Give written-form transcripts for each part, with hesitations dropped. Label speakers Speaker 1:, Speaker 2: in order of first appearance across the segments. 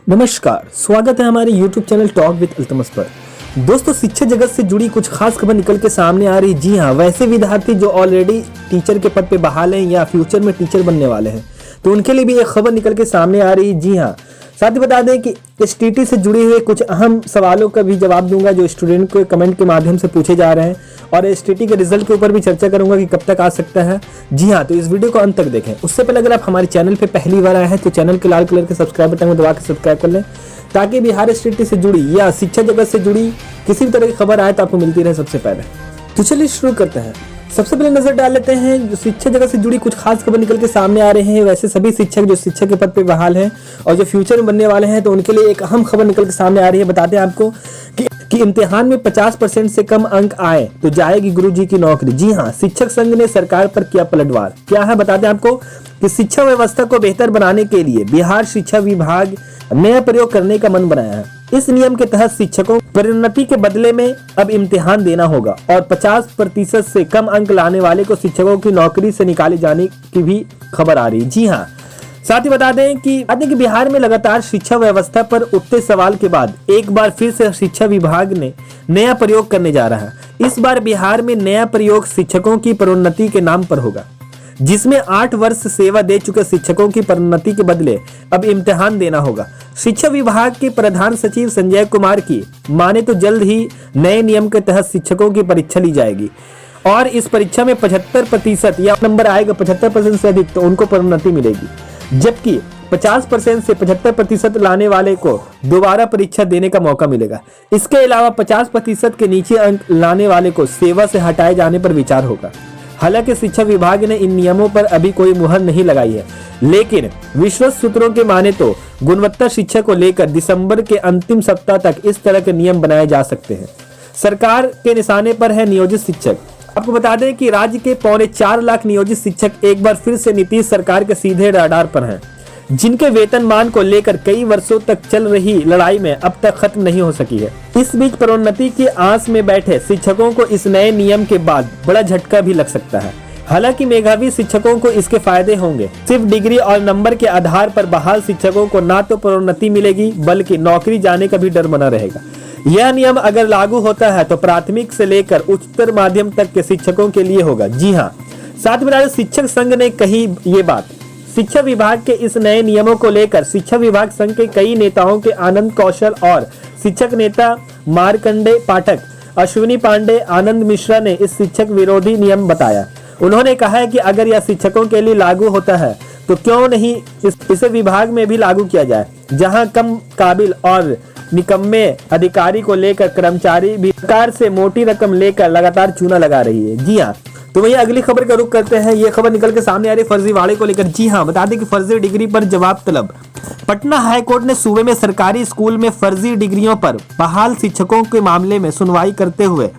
Speaker 1: नमस्कार, स्वागत है हमारे YouTube channel talk with Altamas पर। दोस्तों, शिक्षा जगत से जुड़ी कुछ खास खबर निकल के सामने आ रही। जी हाँ, वैसे विद्यार्थी जो ऑलरेडी टीचर के पद पे बहाल हैं या फ्यूचर में टीचर बनने वाले हैं, तो उनके लिए भी एक खबर निकल के सामने आ रही। जी हाँ, साथ ही बता दें कि STT से जुड़े हुए कुछ अहम सवालों का भी जवाब दूंगा जो स्टूडेंट को कमेंट के माध्यम से पूछे जा रहे हैं, और STT के रिजल्ट के ऊपर भी चर्चा करूंगा कि कब तक आ सकता है। जी हाँ, तो इस वीडियो को अंत तक देखें। उससे पहले अगर आप हमारे चैनल पे पहली बार आए हैं तो चैनल के लाल कलर के सब्सक्राइब बटन को दबा के सब्सक्राइब कर लें, ताकि बिहार STT से जुड़ी या शिक्षा जगत से जुड़ी किसी भी तरह की खबर आए तो आपको मिलती रहे सबसे पहले। तो चलिए शुरू करते हैं। सबसे पहले नजर डाल लेते हैं जो शिक्षा जगत से जुड़ी कुछ खास खबर निकल के सामने आ रहे हैं। वैसे सभी शिक्षक जो शिक्षक के पद पे बहाल हैं और जो फ्यूचर में बनने वाले हैं, तो उनके लिए एक अहम खबर निकल के सामने आ रही है। बताते हैं आपको कि इम्तिहान में 50% से कम अंक आए तो जाएगी गुरुजी की नौकरी। जी हाँ, शिक्षक संघ ने सरकार पर किया पलटवार। क्या है, बताते हैं आपको कि शिक्षा व्यवस्था को बेहतर बनाने के लिए बिहार शिक्षा विभाग नया प्रयोग करने का मन बनाया है। इस नियम के तहत शिक्षकों प्रोन्नति के बदले में अब इम्तिहान देना होगा और 50% से कम अंक लाने वाले को शिक्षकों की नौकरी से निकाले जाने की भी खबर आ रही। जी हाँ, साथ ही बता दें कि बिहार में लगातार शिक्षा व्यवस्था पर उठते सवाल के बाद एक बार फिर से शिक्षा विभाग ने नया प्रयोग करने जा रहा है। इस बार बिहार में नया प्रयोग शिक्षकों की प्रोन्नति के नाम पर होगा, जिसमें 8 वर्ष सेवा दे चुके शिक्षकों की प्रोन्नति के बदले अब इम्तिहान देना होगा। शिक्षा विभाग के प्रधान सचिव संजय कुमार की माने तो जल्द ही नए नियम के तहत शिक्षकों की परीक्षा ली जाएगी और इस परीक्षा में 75% या नंबर आएगा 75% से अधिक तो उनको प्रोन्नति मिलेगी, जबकि 50% से 75% लाने वाले को दोबारा परीक्षा देने का मौका मिलेगा। इसके अलावा 50% के नीचे अंक लाने वाले को सेवा से हटाए जाने पर विचार होगा। हालांकि शिक्षा विभाग ने इन नियमों पर अभी कोई मुहर नहीं लगाई है, लेकिन विश्वस्त सूत्रों के माने तो गुणवत्ता शिक्षा को लेकर दिसंबर के अंतिम सप्ताह तक इस तरह के नियम बनाए जा सकते हैं। सरकार के निशाने पर है नियोजित शिक्षक। आपको बता दें कि राज्य के 4.25 लाख नियोजित शिक्षक एक बार फिर से नीतीश सरकार के सीधे रडार पर हैं, जिनके वेतनमान को लेकर कई वर्षों तक चल रही लड़ाई में अब तक खत्म नहीं हो सकी है। इस बीच प्रोन्नति की आस में बैठे शिक्षकों को इस नए नियम के बाद बड़ा झटका भी लग सकता है। हालांकि मेधावी शिक्षकों को इसके फायदे होंगे। सिर्फ डिग्री और नंबर के आधार पर बहाल शिक्षकों को ना तो प्रोन्नति मिलेगी बल्कि नौकरी जाने का भी डर बना रहेगा। यह नियम अगर लागू होता है तो प्राथमिक से लेकर उच्चतर माध्यम तक के शिक्षकों के लिए होगा। जी हाँ, साथ ही शिक्षक संघ ने कही ये बात। शिक्षा विभाग के इस नए नियमों को लेकर शिक्षा विभाग संघ के कई नेताओं के आनंद कौशल और शिक्षक नेता मार्कंडे पाठक, अश्विनी पांडे, आनंद मिश्रा ने इस शिक्षक विरोधी नियम बताया। उन्होंने कहा है कि अगर यह शिक्षकों के लिए लागू होता है तो क्यों नहीं इसे विभाग में भी लागू किया जाए, जहां कम काबिल और निकम्मे अधिकारी को लेकर कर्मचारी भी सरकार से मोटी रकम लेकर लगातार चूना लगा रही है। जी हाँ, तो वही अगली खबर का रुख करते हैं। ये खबर निकल के सामने आ रही फर्जीवाड़े को लेकर। जी हाँ, बता दें कि फर्जी डिग्री पर जवाब तलब। पटना हाईकोर्ट ने सूबे में सरकारी स्कूल में फर्जी डिग्रियों पर बहाल शिक्षकों के मामले में सुनवाई करते हुए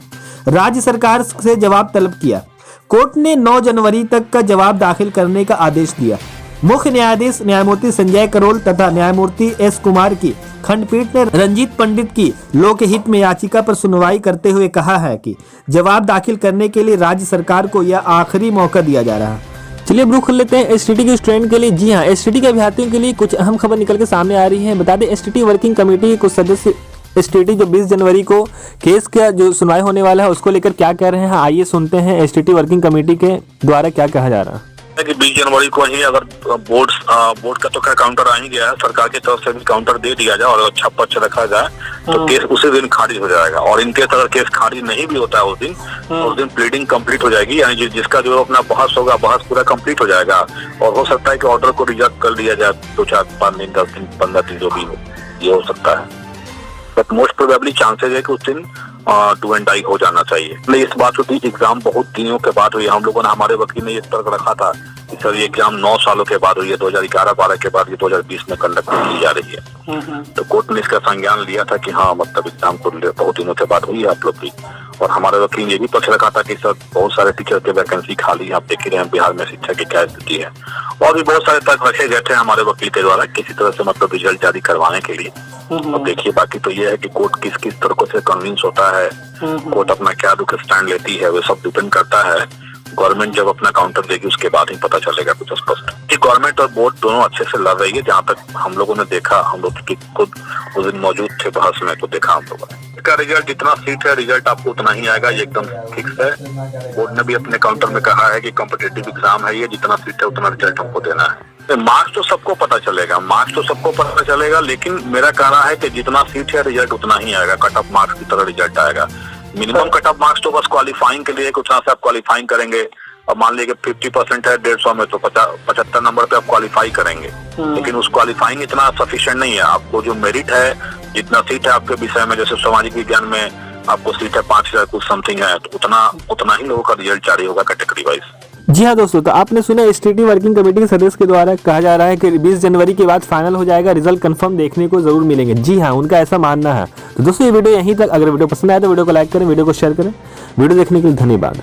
Speaker 1: राज्य सरकार से जवाब तलब किया। कोर्ट ने 9 जनवरी तक का जवाब दाखिल करने का आदेश दिया। मुख्य न्यायाधीश न्यायमूर्ति संजय करोल तथा न्यायमूर्ति S कुमार की खंडपीठ ने रंजीत पंडित की लोकहित में याचिका पर सुनवाई करते हुए कहा है कि जवाब दाखिल करने के लिए राज्य सरकार को यह आखिरी मौका दिया जा रहा है। चलिए अब रुख कर लेते हैं STT के स्टूडेंट के लिए। जी हाँ, STT के अभ्यर्थियों के लिए कुछ अहम खबर निकल के सामने आ रही है। बता दें, STT वर्किंग कमेटी के कुछ सदस्य STT जो 20 जनवरी को केस का जो सुनवाई होने वाला है उसको लेकर क्या कह रहे हैं, आइए सुनते हैं STT वर्किंग कमेटी के द्वारा क्या कहा जा रहा है।
Speaker 2: कि 20 जनवरी को ही अगर बोर्ड का तो क्या काउंटर आ ही गया है, सरकार की तरफ से भी काउंटर दे दिया जाए और अच्छा पक्ष रखा जाए तो केस उसी दिन खारिज हो जाएगा। और इनके अगर केस खारिज नहीं भी होता है उस दिन प्लीडिंग कंप्लीट हो जाएगी, यानी जिसका जो अपना बहस होगा बहस पूरा कंप्लीट हो जाएगा और हो सकता है कि ऑर्डर को रिजेक्ट कर दिया जाए 2, 4, 5 दिन, 10 दिन, 15 दिन जो भी हो, ये हो सकता है। बट मोस्ट प्रोबेबली चांसेस है कि उस दिन डू एंड डाई हो जाना चाहिए। इस बात होती एग्जाम बहुत दिनों के बाद हुई। हम लोगों ने, हमारे वकील ने ये तर्क रखा था कि सर ये एग्जाम 9 सालों के बाद हुई है, 2011-12 के बाद ये 2020 में कंडक्ट की जा रही है। तो कोर्ट ने इसका संज्ञान लिया था कि हाँ, मतलब एग्जाम को बहुत दिनों के बाद हुई है आप लोग की। और हमारे वकील ने ये भी पक्ष रखा था कि सर बहुत सारे टीचर के वैकेंसी खाली है, आप देख ही रहे हैं बिहार में शिक्षा की क्या स्थिति है। और भी बहुत सारे तर्क रखे गए थे हमारे वकील के द्वारा किसी तरह से मतलब रिजल्ट जारी करवाने के लिए। अब देखिए, बाकी तो ये है कि कोर्ट किस किस तरीकों से कन्विंस होता है, कोर्ट अपना क्या रुख स्टैंड लेती है, वो सब डिपेंड करता है। गवर्नमेंट जब अपना काउंटर देगी उसके बाद ही पता चलेगा कुछ स्पष्ट। देखिए गवर्नमेंट और बोर्ड दोनों अच्छे से लड़ रही है, जहाँ तक हम लोगों ने देखा, हम लोग खुद उस दिन मौजूद थे बहस में, तो देखा हम लोगों ने। इसका रिजल्ट जितना सीट है, रिजल्ट आपको उतना ही आएगा, ये एकदम फिक्स है। बोर्ड ने भी अपने काउंटर में कहा है कि कॉम्पिटिटिव एग्जाम है ये, जितना सीट है उतना रिजल्ट हमको देना है। मार्क्स तो सबको पता चलेगा, लेकिन मेरा कहना है कि जितना सीट है रिजल्ट उतना ही आएगा, कट ऑफ मार्क्स की तरह रिजल्ट आएगा। मिनिमम कट ऑफ मार्क्स तो बस क्वालिफाइंग के लिए कुछ से आप क्वालिफाइंग करेंगे, और मान लीजिए 50% है 150 में, तो 75 नंबर पे आप क्वालिफाई करेंगे। लेकिन उस क्वालिफाइंग इतना सफिशिएंट नहीं है। आपको जो मेरिट है, जितना सीट है आपके विषय में, जैसे सामाजिक विज्ञान में आपको सीट है 5000 कुछ समथिंग है, तो उतना ही लोगों का रिजल्ट जारी होगा कैटेगरी वाइज।
Speaker 1: जी हाँ दोस्तों, तो आपने सुना एसटीटी वर्किंग कमेटी के सदस्य के द्वारा कहा जा रहा है कि 20 जनवरी के बाद फाइनल हो जाएगा, रिजल्ट कंफर्म देखने को जरूर मिलेंगे। जी हाँ, उनका ऐसा मानना है। तो दोस्तों ये वीडियो यहीं तक। अगर वीडियो पसंद आया तो वीडियो को लाइक करें, वीडियो को शेयर करें। वीडियो देखने के लिए धन्यवाद।